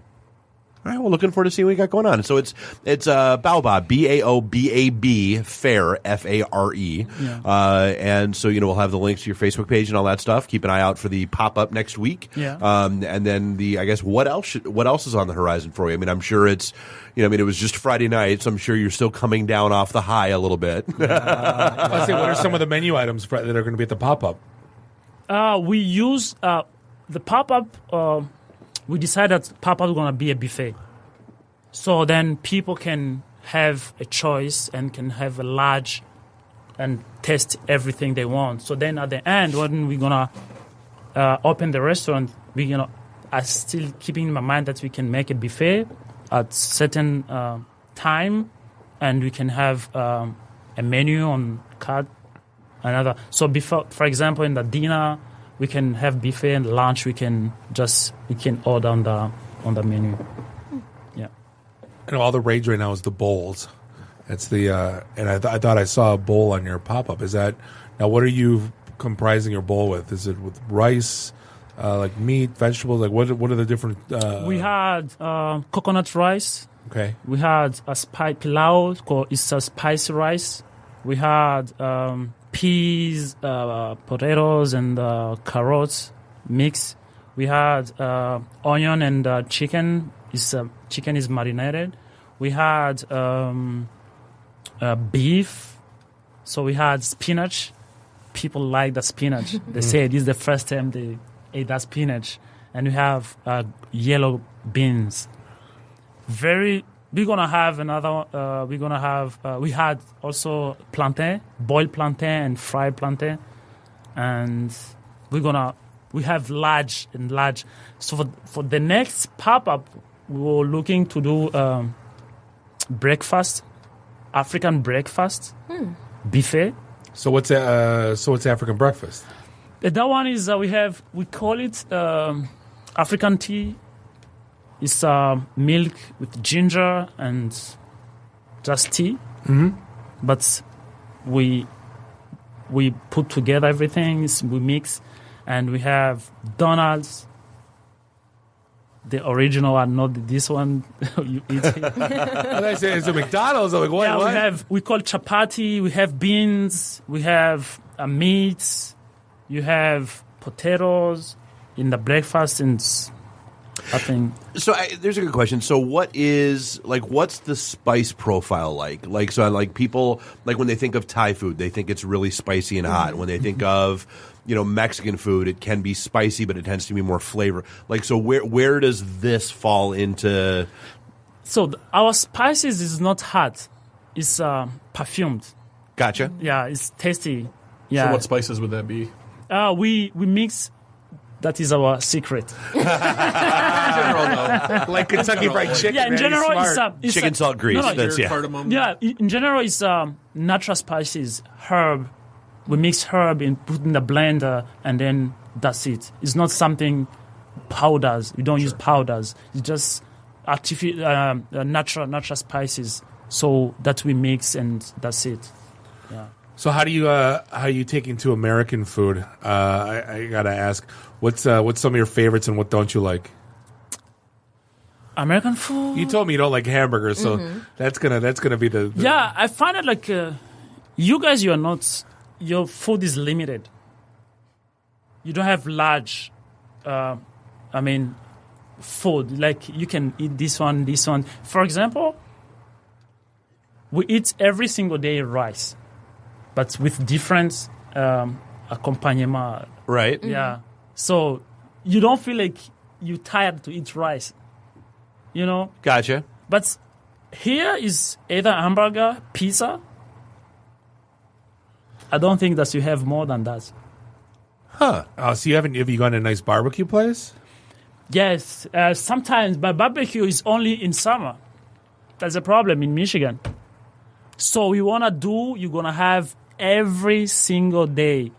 Speaker 3: All right, well, looking forward to seeing what you got going on. So it's Baobab, BAOBAB FARE, FARE.
Speaker 12: Yeah.
Speaker 3: And so, we'll have the links to your Facebook page and all that stuff. Keep an eye out for the pop-up next week.
Speaker 12: Yeah.
Speaker 3: And then what else is on the horizon for you? I mean, I'm sure it's, it was just Friday night, so I'm sure you're still coming down off the high a little bit.
Speaker 2: Let's say, what are some of the menu items that are going to be at the pop-up?
Speaker 12: We use the pop-up. We decided that pop-up is going to be a buffet. So then people can have a choice and can have a large and taste everything they want. So then at the end, when we're going to open the restaurant, I still keeping in my mind that we can make a buffet at certain time and we can have a menu on card. So before, for example, in the dinner, we can have buffet, and lunch we can order on the menu. Yeah.
Speaker 2: All the rage right now is the bowls. It's the and I thought I saw a bowl on your pop up. Is that now? What are you comprising your bowl with? Is it with rice, like meat, vegetables? Like what are the different?
Speaker 12: We had coconut rice.
Speaker 2: Okay.
Speaker 12: We had a pilau. It's a spicy rice. We had peas, potatoes, and carrots mix. We had onion and chicken. Chicken is marinated. We had beef. So we had spinach. People like the spinach. They say this is the first time they ate that spinach. And we have yellow beans. We're gonna have another. We had also plantain, boiled plantain and fried plantain, and we have large. So for the next pop up, we were looking to do breakfast, African breakfast, buffet.
Speaker 2: So what's African breakfast?
Speaker 12: That one is we call it African tea. It's milk with ginger and just tea.
Speaker 2: Mm-hmm.
Speaker 12: But we put together everything, we mix, and we have donuts. The original one, not this one you eat.
Speaker 2: I say it's a McDonald's. I'm like, what?
Speaker 12: Yeah,
Speaker 2: what?
Speaker 12: we call chapati, we have beans, we have meats, you have potatoes in the breakfast, and I think.
Speaker 3: So there's a good question. So what's the spice profile like? People, when they think of Thai food, they think it's really spicy and hot. When they think of, Mexican food, it can be spicy, but it tends to be more flavor. So where does this fall into?
Speaker 12: So our spices is not hot. It's perfumed.
Speaker 3: Gotcha.
Speaker 12: Yeah, it's tasty. Yeah.
Speaker 21: So what spices would that be?
Speaker 12: We mix. That is our secret.
Speaker 2: Like Kentucky Fried Chicken.
Speaker 12: Yeah, in general, it's
Speaker 3: chicken salt grease.
Speaker 21: Cardamom.
Speaker 12: Yeah, in general, it's natural spices, herb. We mix herb and put in the blender, and then that's it. It's not something powders. We don't use powders. It's just natural spices. So that we mix, and that's it. Yeah.
Speaker 2: So how do you take into American food? I gotta ask, what's some of your favorites and what don't you like?
Speaker 12: American food.
Speaker 2: You told me you don't like hamburgers, so that's gonna be the
Speaker 12: Yeah, I find it like you guys, your food is limited. You don't have large, food. Like you can eat this one. For example, we eat every single day rice, but with different accompaniment.
Speaker 3: Right.
Speaker 12: Yeah. So you don't feel like you're tired to eat rice.
Speaker 3: Gotcha.
Speaker 12: But here is either hamburger, pizza. I don't think that you have more than that.
Speaker 2: Huh. So have you gone to a nice barbecue place?
Speaker 12: Yes. Sometimes, but barbecue is only in summer. That's a problem in Michigan. So you're going to have every single day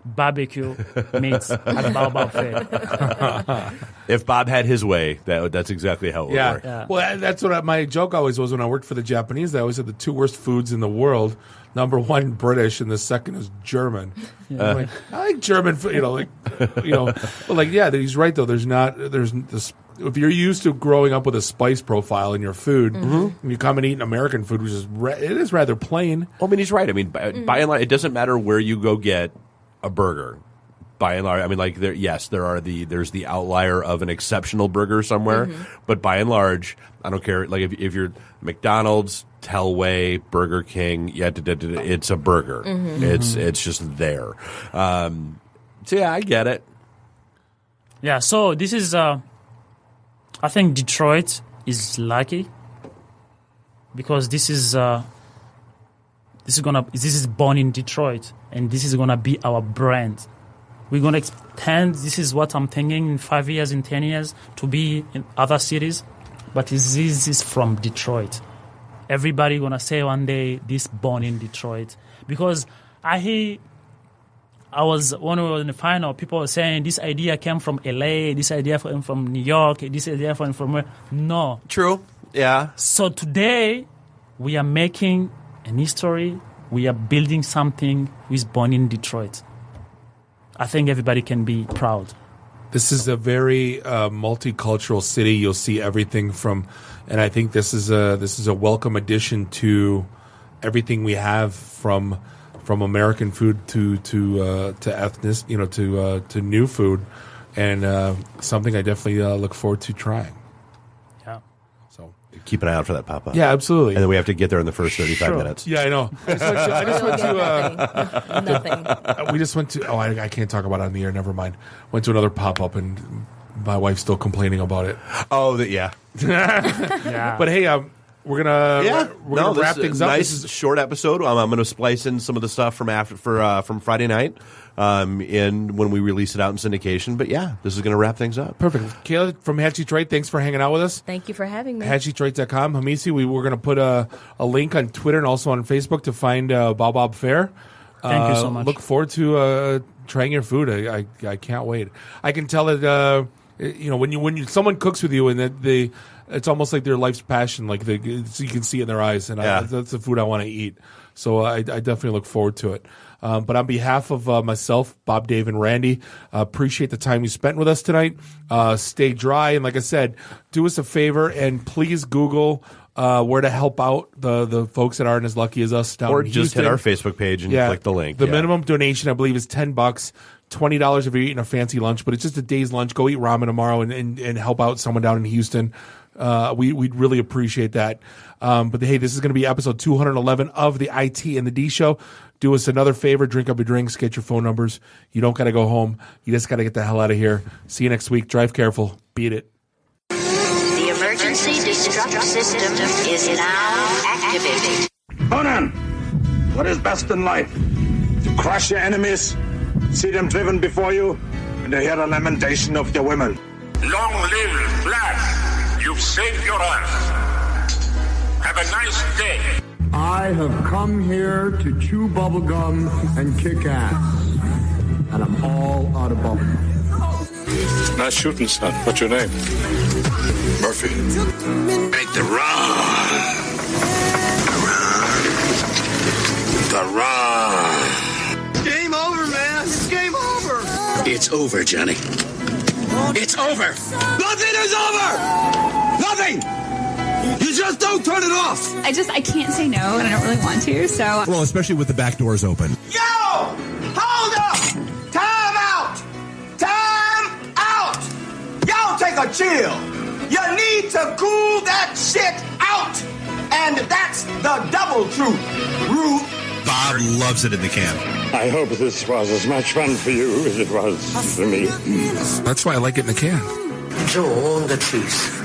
Speaker 12: barbecue meats at BAOBAB Fare.
Speaker 3: If Bob had his way, that's exactly how it would work.
Speaker 12: Yeah.
Speaker 2: Well, that's what my joke always was when I worked for the Japanese. They always said the two worst foods in the world. Number one, British, and the second is German. I like German food, but he's right though. There's this. If you're used to growing up with a spice profile in your food, and you come and eat American food, which is it is rather plain.
Speaker 3: Well, I mean, he's right. I mean, by and large, it doesn't matter where you go get a burger. By and large, I mean, there's the outlier of an exceptional burger somewhere, but by and large, I don't care. Like if you're McDonald's, Telway, Burger King, it's a burger. It's just there. So yeah, I get it.
Speaker 12: Yeah. So this is, I think Detroit is lucky because this is born in Detroit, and this is gonna be our brand. We're going to expand. This is what I'm thinking in 5 years, in 10 years, to be in other cities. But this is from Detroit. Everybody going to say one day, this born in Detroit. Because when we were in the final, people were saying this idea came from LA, this idea came from New York, this idea came from where? No.
Speaker 3: True. Yeah.
Speaker 12: So today, we are making an history. We are building something which is born in Detroit. I think everybody can be proud.
Speaker 2: This is a very multicultural city. You'll see everything from, and I think this is a welcome addition to everything we have from American food to ethnic, to new food, and something I definitely look forward to trying.
Speaker 12: Yeah.
Speaker 3: So keep an eye out for that pop up.
Speaker 2: Yeah, absolutely.
Speaker 3: And then we have to get there in the first 35 minutes.
Speaker 2: Yeah, I know. I just went to
Speaker 4: nothing.
Speaker 2: We just went to. Oh, I can't talk about it on the air. Never mind. Went to another pop up, and my wife's still complaining about it.
Speaker 3: Oh, yeah.
Speaker 12: Yeah.
Speaker 2: But hey, we're gonna wrap things up.
Speaker 3: Nice this is short episode. I'm gonna splice in some of the stuff from Friday night. In when we release it out in syndication. But yeah, this is going to wrap things up.
Speaker 2: Perfect. Kayla from Hatch Detroit, thanks for hanging out with us.
Speaker 4: Thank you for having me.
Speaker 2: HatchDetroit.com. Hamissi, we're going to put a link on Twitter and also on Facebook to find BAOBAB Fare.
Speaker 12: Thank you so much.
Speaker 2: Look forward to trying your food. I can't wait. I can tell that when someone cooks with you and that it's almost like their life's passion. Like you can see it in their eyes, and that's the food I want to eat. So I definitely look forward to it. But on behalf of myself, Bob, Dave, and Randy, appreciate the time you spent with us tonight. Stay dry. And like I said, do us a favor and please Google where to help out the folks that aren't as lucky as us down in Houston.
Speaker 3: Or just hit our Facebook page and click the link.
Speaker 2: The minimum donation, I believe, is $10. $20 if you're eating a fancy lunch, but it's just a day's lunch. Go eat ramen tomorrow and help out someone down in Houston. We'd really appreciate that. But hey, this is going to be episode 211 of the IT and the D Show. Do us another favor, drink up your drinks, get your phone numbers. You don't got to go home. You just got to get the hell out of here. See you next week. Drive careful. Beat it.
Speaker 5: The emergency destruct system is now activated.
Speaker 22: Conan, what is best in life? To crush your enemies, see them driven before you, and to hear the lamentation of your women.
Speaker 23: Long live Flash. You've saved your life. Have a nice day.
Speaker 24: I have come here to chew bubblegum and kick ass. And I'm all out of bubblegum.
Speaker 17: Nice shooting, son. What's your name? Murphy. Make the run. The run.
Speaker 22: Game over, man. It's game over.
Speaker 9: It's over, Johnny. It's over.
Speaker 22: Nothing is over. Nothing. You just don't turn it off.
Speaker 25: I can't say no, and I don't really want to, so.
Speaker 10: Well, especially with the back doors open.
Speaker 22: Yo! Hold up! Time out! Time out! Y'all take a chill. You need to cool that shit out. And that's the double truth. Ruth.
Speaker 10: Bob loves it in the can.
Speaker 22: I hope this was as much fun for you as it was for me.
Speaker 2: That's why I like it in the can.
Speaker 9: Joe, the truth.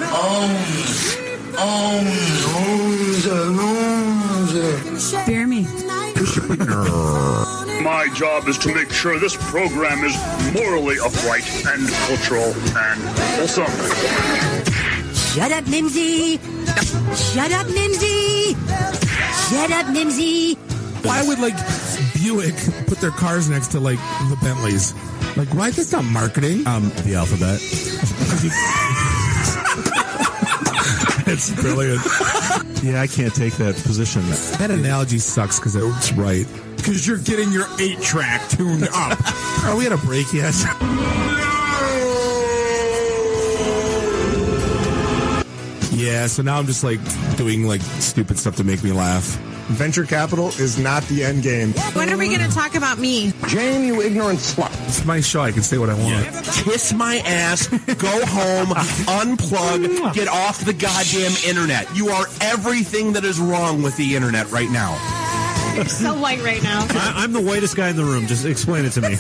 Speaker 25: Bear me.
Speaker 22: My job is to make sure this program is morally upright and cultural and wholesome.
Speaker 5: Shut up, Mimsy! Shut up, Mimsy! Shut up, Mimsy!
Speaker 26: Why would Buick put their cars next to the Bentleys? Why? That's not marketing.
Speaker 10: The alphabet.
Speaker 26: It's brilliant.
Speaker 10: Yeah, I can't take that position.
Speaker 26: That analogy sucks because it's right. Because you're getting your 8-track tuned up. Are we at a break yet? Yeah, so now I'm just doing stupid stuff to make me laugh.
Speaker 27: Venture capital is not the end game.
Speaker 25: When are we going to talk about me?
Speaker 27: Jane, you ignorant slut.
Speaker 26: It's my show. I can say what I want.
Speaker 10: Kiss my ass, go home, unplug, get off the goddamn internet. You are everything that is wrong with the internet right now.
Speaker 25: You're so white right now.
Speaker 10: I'm the whitest guy in the room. Just explain it to me.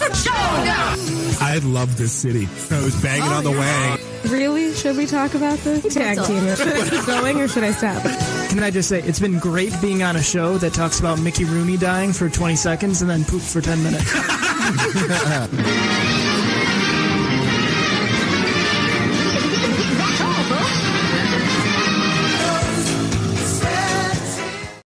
Speaker 26: I love this city. I was banging on the wang.
Speaker 25: Really? Should we talk about this? Tag team it. Should I keep going or should I stop?
Speaker 28: Can I just say, it's been great being on a show that talks about Mickey Rooney dying for 20 seconds and then poop for 10 minutes.